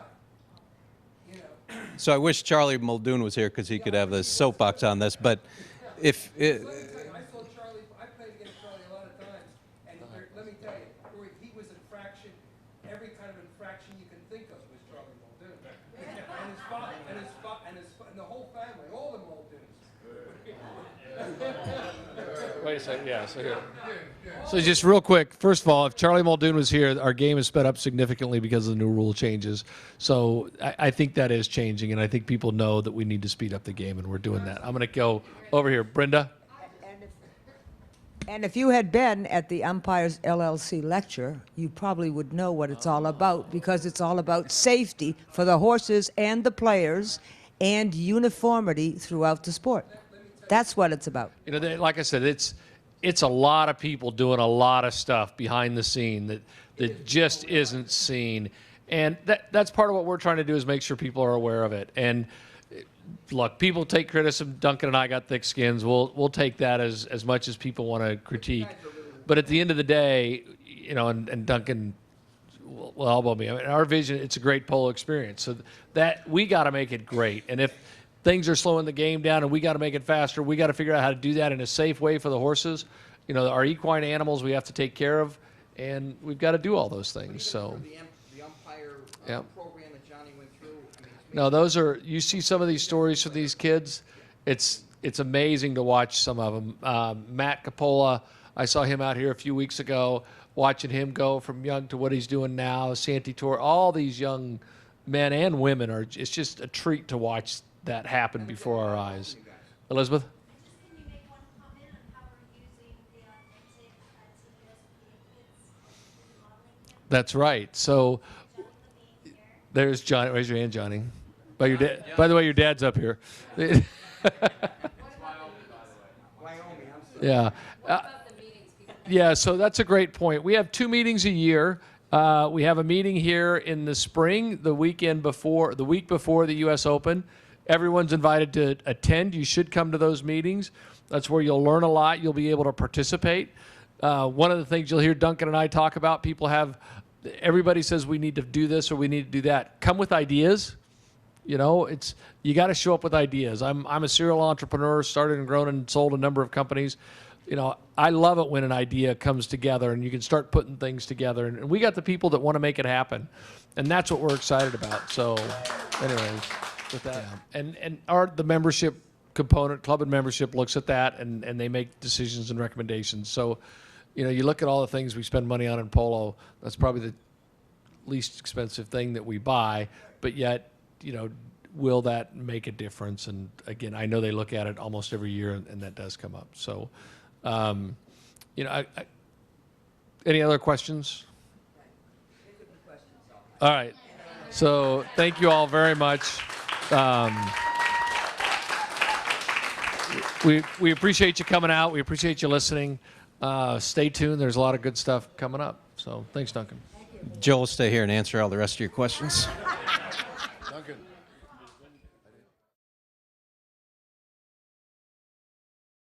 So I wish Charlie Muldoon was here because he could have the soapbox on this. But if Let me tell you, I saw Charlie. I played against Charlie a lot of times, and let me tell you, he was infraction. Every kind of infraction you can think of was Charlie Muldoon, and his father, and the whole family, all the Muldoons. Wait a second. Yeah. So here. So just real quick, first of all, if Charlie Muldoon was here, our game is sped up significantly because of the new rule changes. So I think that is changing, and I think people know that we need to speed up the game, and we're doing that. I'm going to go over here. Brenda? And if you had been at the Umpires LLC lecture, you probably would know what it's all about, because it's all about safety for the horses and the players and uniformity throughout the sport. That's what it's about. Like I said, it's a lot of people doing a lot of stuff behind the scene that just isn't seen. And that's part of what we're trying to do is make sure people are aware of it. And look, people take criticism. Duncan and I got thick skins. We'll take that as much as people want to critique. But at the end of the day, and Duncan will elbow me. I mean, our vision, it's a great polo experience. So that we got to make it great. And if things are slowing the game down and we got to make it faster, we got to figure out how to do that in a safe way for the horses. Our equine animals we have to take care of, and we've got to do all those things. So The umpire program that Johnny went through. no, you see some of these stories from these kids. It's amazing to watch some of them. Matt Capola, I saw him out here a few weeks ago, watching him go from young to what he's doing now. Santi Tor, all these young men and women it's just a treat to watch that happen before our eyes. Elizabeth? Can you make one comment on how we're using the exit at USPA kids in Wellington? That's right. So there's Johnny. Raise your hand, Johnny. By the way, your dad's up here. Wyoming, I'm sorry. Yeah. Yeah, so that's a great point. We have 2 meetings a year. We have a meeting here in the spring, the week before the U.S. Open. Everyone's invited to attend. You should come to those meetings. That's where you'll learn a lot. You'll be able to participate. One of the things you'll hear Duncan and I talk about, everybody says we need to do this or we need to do that. Come with ideas. You got to show up with ideas. I'm a serial entrepreneur, started and grown and sold a number of companies. you know, I love it when an idea comes together and you can start putting things together. And we got the people that want to make it happen. And that's what we're excited about. So anyways, with that. And the membership component, club and membership looks at that and they make decisions and recommendations. So, you know, you look at all the things we spend money on in Polo, that's probably the least expensive thing that we buy, but yet, you know, will that make a difference? And again, I know they look at it almost every year, and that does come up. So, you know, any other questions? All right. So thank you all very much. We appreciate you coming out. We appreciate you listening. Stay tuned. There's a lot of good stuff coming up. So thanks, Duncan. Joe will stay here and answer all the rest of your questions.